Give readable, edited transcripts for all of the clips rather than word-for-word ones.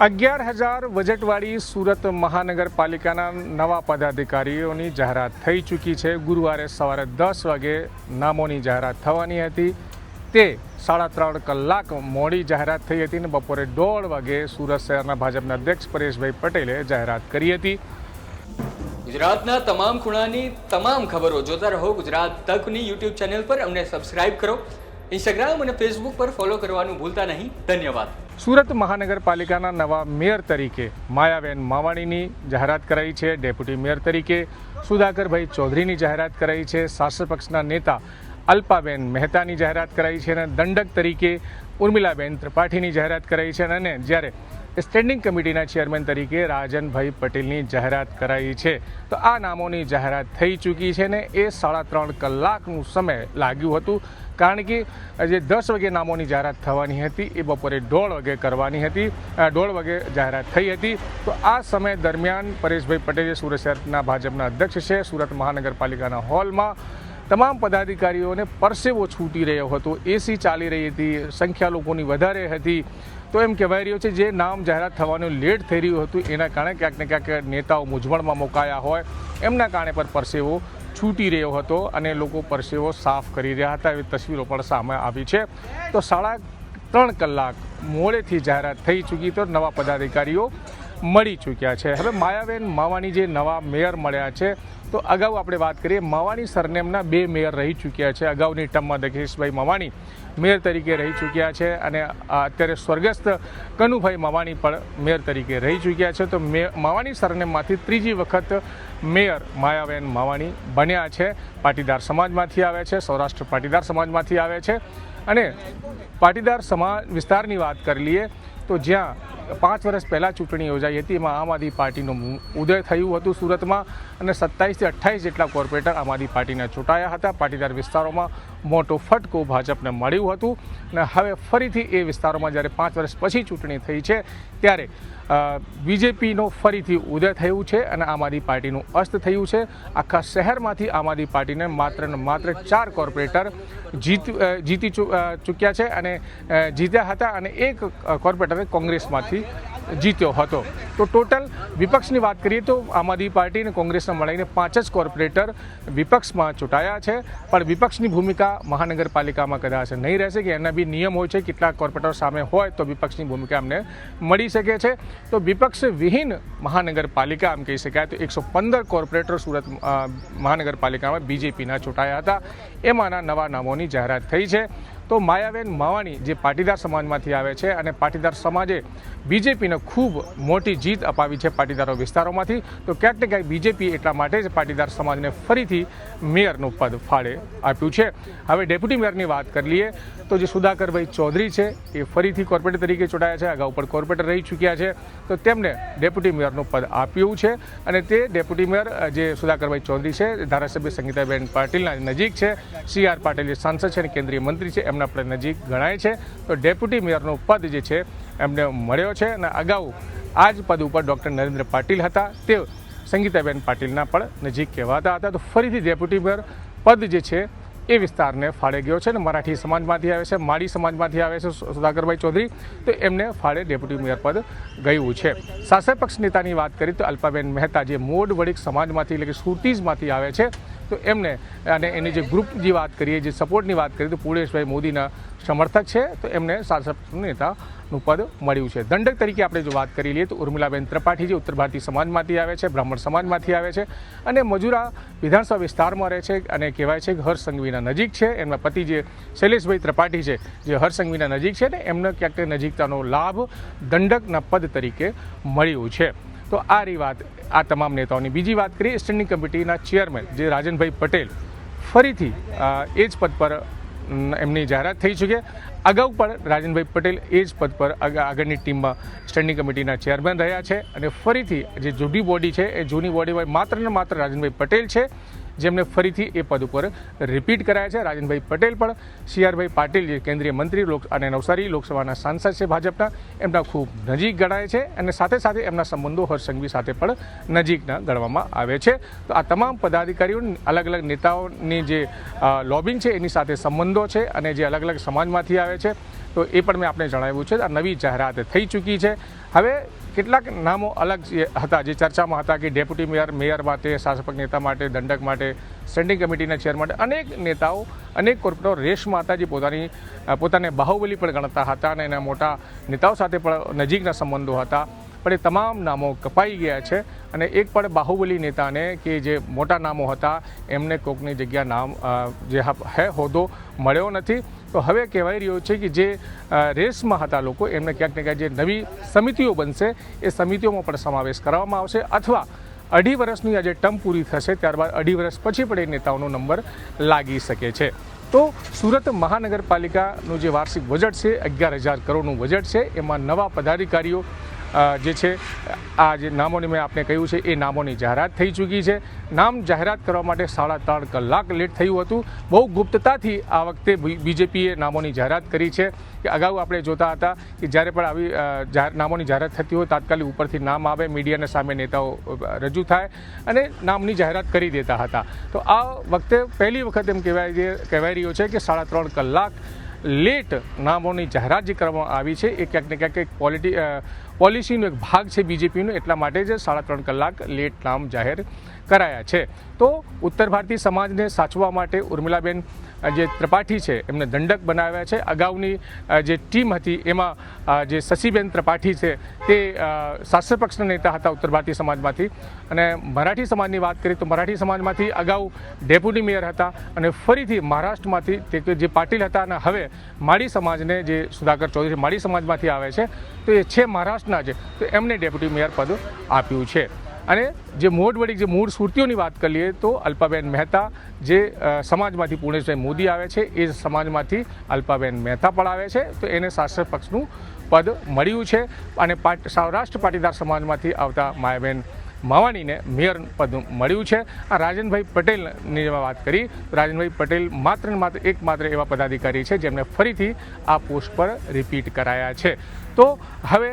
11,000 બજેટવાળી સુરત મહાનગરપાલિકાના નવા પદાધિકારીઓની જાહેરાત થઈ ચૂકી છે। ગુરુવારે સવારે 10 વાગે નામોની જાહેરાત થવાની હતી। તે 3.5 કલાક મોડી જાહેરાત થઈ હતી અને બપોરે 1:30 વાગે સુરત શહેરના ભાજપના અધ્યક્ષ પરેશભાઈ પટેલે જાહેરાત કરી હતી। ગુજરાતના તમામ ખૂણાની તમામ ખબરો જોતા રહો ગુજરાત તકની યુટ્યુબ ચેનલ પર। અમને સબસ્ક્રાઇબ કરો, ઇન્સ્ટાગ્રામ અને ફેસબુક પર ફોલો કરવાનું ભૂલતા નહીં। ધન્યવાદ। સુરત મહાનગરપાલિકાના નવા મેયર તરીકે માયાબેન માવાણીની જાહેરાત કરાઈ છે। ડેપ્યુટી મેયર તરીકે સુધાકરભાઈ ચૌધરીની જાહેરાત કરાઈ છે। શાસક પક્ષના નેતા અલ્પાબેન મહેતાની જાહેરાત કરાઈ છે અને દંડક તરીકે ઉર્મિલાબેન ત્રિપાઠીની જાહેરાત કરાઈ છે અને જ્યારે સ્ટેન્ડિંગ કમિટીના ચેરમેન તરીકે રાજનભાઈ પટેલની જાહેરાત કરાઈ છે। તો આ નામોની જાહેરાત થઈ ચૂકી છે ને એ 3.5 કલાકનું સમય લાગ્યું હતું, કારણ કે જે 10 વાગે નામોની જાહેરાત થવાની હતી એ બપોરે 1:30 વાગે કરવાની હતી। 1:30 વાગે જાહેરાત થઈ હતી। તો આ સમય દરમિયાન પરેશભાઈ પટેલે સુરત શહેરના ભાજપના અધ્યક્ષ છે સુરત મહાનગરપાલિકાના હોલમાં તમામ પદાધિકારીઓને પરસેવો છૂટી રહ્યો હતો। એસી ચાલી રહી હતી, સંખ્યા લોકોની વધારે હતી। તો એમ કહેવાય રહ્યું છે જે નામ જાહેરાત થવાનું લેટ થઈ રહ્યું હતું એના કારણે ક્યાંક ને ક્યાંક નેતાઓ મૂંઝવણમાં મુકાયા હોય એમના કારણે પર પરસેવો છૂટી રહ્યો હતો અને લોકો પરસેવો સાફ કરી રહ્યા હતા। એવી તસવીરો પણ સામે આવી છે। તો 3.5 કલાક મોડેથી જાહેરાત થઈ ચૂકી, તો નવા પદાધિકારીઓ મળી ચૂક્યા છે। હવે માયાબેન માવાણી જે નવા મેયર મળ્યા છે, તો અગાઉ આપણે વાત કરીએ માવાણી સરનેમના 2 મેયર રહી ચૂક્યા છે। અગાઉની ટર્મમાં દકેશભાઈ માવાણી મેયર તરીકે રહી ચૂક્યા છે અને અત્યારે સ્વર્ગસ્થ કનુભાઈ માવાણી પણ મેયર તરીકે રહી ચૂક્યા છે। તો માવાણી સરનેમમાંથી ત્રીજી વખત મેયર માયાબેન માવાણી બન્યા છે। પાટીદાર સમાજમાંથી આવે છે, સૌરાષ્ટ્ર પાટીદાર સમાજમાંથી આવે છે અને પાટીદાર સમાજ વિસ્તારની વાત કરી લઈએ તો જ્યાં 5 વર્ષ પહેલાં ચૂંટણી યોજાઈ હતી એમાં આમ આદમી પાર્ટીનું ઉદય થયું હતું સુરતમાં અને 27 થી 28 જેટલા કોર્પોરેટર આમ આદમી પાર્ટીના ચૂંટાયા હતા। પાટીદાર વિસ્તારોમાં મોટો ફટકો ભાજપને મળ્યું હતું અને હવે ફરીથી એ વિસ્તારોમાં જ્યારે 5 વર્ષ પછી ચૂંટણી થઈ છે ત્યારે બીજેપીનો ફરીથી ઉદય થયું છે અને આમ આદમી પાર્ટીનું અસ્ત થયું છે। આખા શહેરમાંથી આમ આદમી પાર્ટીને માત્ર 4 કોર્પોરેટર જીતી ચૂક્યા છે અને જીત્યા હતા અને એક કોર્પોરેટર કોંગ્રેસમાંથી જીત્યો હતો। તો ટોટલ વિપક્ષની વાત કરીએ તો આમ આદમી પાર્ટી અને કોંગ્રેસને મળીને 5 જ કોર્પોરેટર વિપક્ષમાં ચૂંટાયા છે, પણ વિપક્ષની ભૂમિકા મહાનગરપાલિકામાં કદાચ નહીં રહેશે કે એના બી નિયમ હોય છે, કેટલાક કોર્પોરેટર સામે હોય તો વિપક્ષની ભૂમિકા અમને મળી શકે છે। તો વિપક્ષ વિહીન મહાનગરપાલિકા આમ કહી શકાય તો 115 કોર્પોરેટર સુરત મહાનગરપાલિકામાં બીજેપીના ચૂંટાયા હતા, એમાંના નવા નામોની જાહેરાત થઈ છે। તો માયાબેન માવાણી જે પાટીદાર સમાજમાંથી આવે છે અને પાટીદાર સમાજે બીજેપીને ખૂબ મોટી જીત અપાવી છે પાટીદારો વિસ્તારોમાંથી, તો ક્યાંક ને ક્યાંક બીજેપી એટલા માટે જ પાટીદાર સમાજને ફરીથી મેયરનું પદ ફાળે આપ્યું છે। હવે ડેપ્યુટી મેયરની વાત કરી લઈએ તો જે સુધાકરભાઈ ચૌધરી છે એ ફરીથી કોર્પોરેટર તરીકે ચૂંટાયા છે, અગાઉ પણ કોર્પોરેટર રહી ચૂક્યા છે, તો તેમને ડેપ્યુટી મેયરનું પદ આપ્યું છે અને તે ડેપ્યુટી મેયર જે સુધાકરભાઈ ચૌધરી છે ધારાસભ્ય સંગીતાબેન પાટીલના નજીક છે। CR પાટીલ જે સાંસદ છે અને કેન્દ્રીય મંત્રી છે એમના પણ નજીક ગણાય છે। તો ડેપ્યુટી મેયરનું પદ જે છે એમને મળ્યો છે અને અગાઉ આ જ પદ ઉપર ડૉક્ટર નરેન્દ્ર પાટીલ હતા, તે સંગીતાબેન પાટીલના પણ નજીક કહેવાતા હતા। તો ફરીથી ડેપ્યુટી મેયર પદ જે છે એ વિસ્તારને ફાળે ગયો છે અને મરાઠી સમાજમાંથી આવે છે, માળી સમાજમાંથી આવે છે સુધાકરભાઈ ચૌધરી, તો એમને ફાળે ડેપ્યુટી મેયર પદ ગયું છે। શાસક પક્ષ નેતાની વાત કરીએ તો અલ્પાબેન મહેતા જે મોડ વડિક સમાજમાંથી એટલે કે સુરતીઝમાંથી આવે છે, તો એમને અને એની જે ગ્રુપની વાત કરીએ, જે સપોર્ટની વાત કરીએ તો પૂર્ણેશભાઈ મોદીના સમર્થક છે, તો એમને શાસક નેતાનું પદ મળ્યું છે। દંડક તરીકે આપણે જો વાત કરી લઈએ તો ઉર્મિલાબેન ત્રિપાઠી જે ઉત્તર ભારતીય સમાજમાંથી આવે છે, બ્રાહ્મણ સમાજમાંથી આવે છે અને મજૂરા વિધાનસભા વિસ્તારમાં રહે છે અને કહેવાય છે કે હર્ષ સંઘવીના નજીક છે। એમના પતિ જે શૈલેષભાઈ ત્રિપાઠી છે જે હર્ષ સંઘવીના નજીક છે ને એમને ક્યાંક નજીકતાનો લાભ દંડકના પદ તરીકે મળ્યું છે। તો આ રહી વાત આ તમામ નેતાઓની। બીજી વાત કરીએ સ્ટેન્ડિંગ કમિટીના ચેરમેન જે રાજનભાઈ પટેલ ફરીથી એ જ પદ પર એમની જાહેરાત થઈ ચૂકી। અગાઉ પણ રાજનભાઈ પટેલ એ જ પદ પર આગળની ટીમમાં સ્ટેન્ડિંગ કમિટીના ચેરમેન રહ્યા છે અને ફરીથી જે જૂની બોડી છે એ જૂની બોડીમાં માત્ર ને માત્ર રાજનભાઈ પટેલ છે જેમને ફરીથી એ પદ ઉપર રિપીટ કરાયા છે। રાજનભાઈ પટેલ પણ CR પાટીલ જે કેન્દ્રીય મંત્રી અને નવસારી લોકસભાના સાંસદ છે ભાજપના, એમના ખૂબ નજીક ગણાય છે અને સાથે સાથે એમના સંબંધો હર્ષ સંઘવી સાથે પણ નજીકના ગણવામાં આવે છે। તો આ તમામ પદાધિકારીઓ અલગ અલગ નેતાઓની જે લોબિંગ છે એની સાથે સંબંધો છે અને જે અલગ અલગ સમાજમાંથી આવે છે, તો એ પણ મેં આપને જણાવ્યું છે। આ નવી જાહેરાત થઈ ચૂકી છે હવે કેટલાક નામો અલગ હતા જે ચર્ચામાં હતા કે ડેપ્યુટી મેયર માટે, શાસક નેતા માટે, દંડક માટે, સ્ટેન્ડિંગ કમિટીના ચેર માટે અનેક નેતાઓ, અનેક કોર્પોરેટરો રેસમાં હતા જે પોતાને બાહુબલી પણ ગણતા હતા અને એના મોટા નેતાઓ સાથે પણ નજીકના સંબંધો હતા. પણ એ તમામ નામો કપાઈ ગયા છે અને એક પણ બાહુબલી નેતાને કે જે મોટા નામો હતા એમને કોકની જગ્યા નામ જે હોદ્દો મળ્યો નથી. તો હવે કહેવાય રહ્યું છે કે જે રેસમાં હતા લોકો એમને ક્યાંક ને ક્યાંક જે નવી સમિતિઓ બનશે એ સમિતિઓમાં પણ સમાવેશ કરવામાં આવશે અથવા 2.5 વર્ષની આજે ટર્મ પૂરી થશે ત્યારબાદ 2.5 વર્ષ પછી પણ એ નેતાઓનો નંબર લાગી શકે છે. તો સુરત મહાનગરપાલિકાનું જે વાર્ષિક બજેટ છે 11,000 કરોડનું બજેટ છે. એમાં નવા પદાધિકારીઓ જે છે આ જે નામોની મેં આપને કહ્યું છે એ નામોની જાહેરાત થઈ ચૂકી છે. નામ જાહેરાત કરવા માટે 3.5 કલાક લેટ થયું હતું. બહુ ગુપ્તતાથી આ વખતે બીજેપીએ નામોની જાહેરાત કરી છે કે અગાઉ આપણે જોતા હતા કે જ્યારે પણ આવી નામોની જાહેરાત થતી હોય તાત્કાલિક ઉપરથી નામ આવે, મીડિયાના સામે નેતાઓ રજૂ થાય અને નામની જાહેરાત કરી દેતા હતા. તો આ વખતે પહેલી વખત એમ કહેવાય રહ્યો છે કે 3.5 કલાક લેટ નામોની જાહેરાત જે કરવામાં આવી છે એ ક્યાંક ને ક્યાંક એક પોલિસીનો એક ભાગ છે બીજેપીનો, એટલા માટે જ 3.5 કલાક લેટ નામ જાહેર કરાયા છે. તો ઉત્તર ભારતીય સમાજને સાચવવા માટે ઉર્મિલાબેન જે ત્રિપાઠી છે એમને દંડક બનાવ્યા છે. અગાઉની જે ટીમ હતી એમાં જે શશીબેન ત્રિપાઠી છે તે શાસક પક્ષના નેતા હતા ઉત્તર ભારતીય સમાજમાંથી. અને મરાઠી સમાજની વાત કરીએ તો મરાઠી સમાજમાંથી અગાઉ ડેપ્યુટી મેયર હતા અને ફરીથી મહારાષ્ટ્રમાંથી તે જે પાટીલ હતા અને હવે માળી સમાજને જે સુધાકર ચૌધરી માળી સમાજમાંથી આવે છે તો એ છે મહારાષ્ટ્રના છે તો એમને ડેપ્યુટી મેયર પદ આપ્યું છે. અને જે મોઢવડી જે મૂળ સુરતીઓની વાત કરીએ તો અલ્પાબેન મહેતા જે સમાજમાંથી પૂર્ણેશભાઈ મોદી આવે છે એ સમાજમાંથી અલ્પાબેન મહેતા પણ આવે છે તો એને શાસક પક્ષનું પદ મળ્યું છે. અને સૌરાષ્ટ્ર પાટીદાર સમાજમાંથી આવતા માયાબેન માવાણીને મેયર પદ મળ્યું છે. આ રાજનભાઈ પટેલની વાત કરી તો રાજનભાઈ પટેલ માત્ર એવા પદાધિકારી છે જેમને ફરીથી આ પોસ્ટ પર રિપીટ કરાયા છે. તો હવે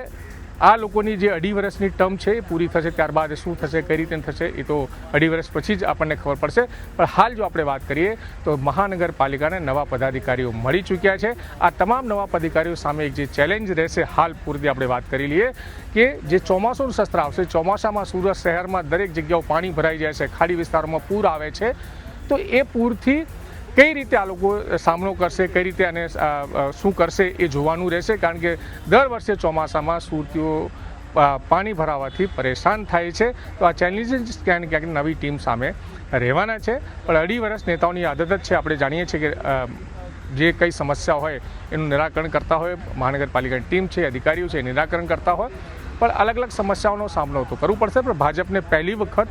આ લોકોની જે 2.5 વર્ષની ટર્મ છે એ પૂરી થશે ત્યારબાદ શું થશે, કઈ રીતે થશે એ તો 2.5 વર્ષ પછી જ આપણને ખબર પડશે. પણ હાલ જો આપણે વાત કરીએ તો મહાનગરપાલિકાને નવા પદાધિકારીઓ મળી ચૂક્યા છે. આ તમામ નવા પદાધિકારીઓ સામે એક જે ચેલેન્જ રહેશે હાલ પૂરતી આપણે વાત કરી લઈએ કે જે ચોમાસુનું સત્ર આવશે, ચોમાસામાં સુરત શહેરમાં દરેક જગ્યાઓ પાણી ભરાઈ જાય છે, ખાડી વિસ્તારોમાં પૂર આવે છે. તો એ પૂરથી કઈ રીતે આ લોકો સામનો કરશે, કઈ રીતે અને શું કરશે એ જોવાનું રહેશે. કારણ કે દર વર્ષે ચોમાસામાં સુરતીઓ પાણી ભરાવાથી પરેશાન થાય છે. તો આ ચેલેન્જીસ ક્યાંક ને ક્યાંક નવી ટીમ સામે રહેવાના છે. પણ 2.5 વર્ષ નેતાઓની આદત જ છે. આપણે જાણીએ છીએ કે જે કંઈ સમસ્યા હોય એનું નિરાકરણ કરતા હોય મહાનગરપાલિકાની ટીમ છે, અધિકારીઓ છે, નિરાકરણ કરતા હોય. પણ અલગ અલગ સમસ્યાઓનો સામનો તો કરવું પડશે. પણ ભાજપને પહેલી વખત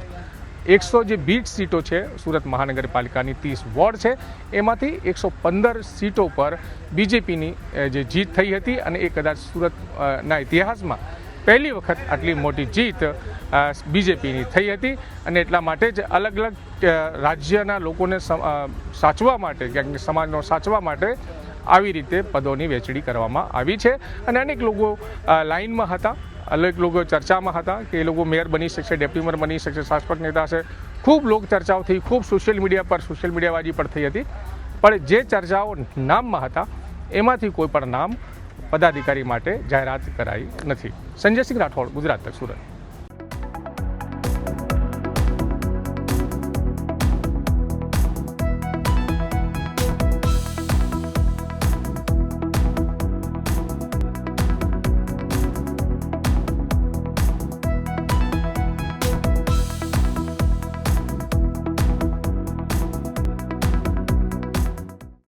120 સીટો છે સુરત મહાનગરપાલિકાની 30 વોર્ડ છે એમાંથી 115 સીટો પર બીજેપીની જે જીત થઈ હતી અને એ કદાચ સુરતના ઇતિહાસમાં પહેલી વખત આટલી મોટી જીત બીજેપીની થઈ હતી. અને એટલા માટે જ અલગ અલગ રાજ્યના લોકોને સાચવવા માટે ક્યાંક સમાજનો સાચવવા માટે આવી રીતે પદોની વહેંચણી કરવામાં આવી છે. અને અનેક લોકો લાઇનમાં હતા, અનેક લોકો ચર્ચામાં હતા કે એ લોકો મેયર બની શકશે, ડેપ્યુટી મેયર બની શકશે, શાસક નેતા છે. ખૂબ લોક ચર્ચાઓ થઈ, ખૂબ સોશિયલ મીડિયાબાજી પણ થઈ હતી. પણ જે ચર્ચાઓ નામમાં હતા એમાંથી કોઈ પણ નામ પદાધિકારી માટે જાહેરાત કરાઈ નથી. સંજયસિંહ રાઠોડ, ગુજરાત તક, સુરત.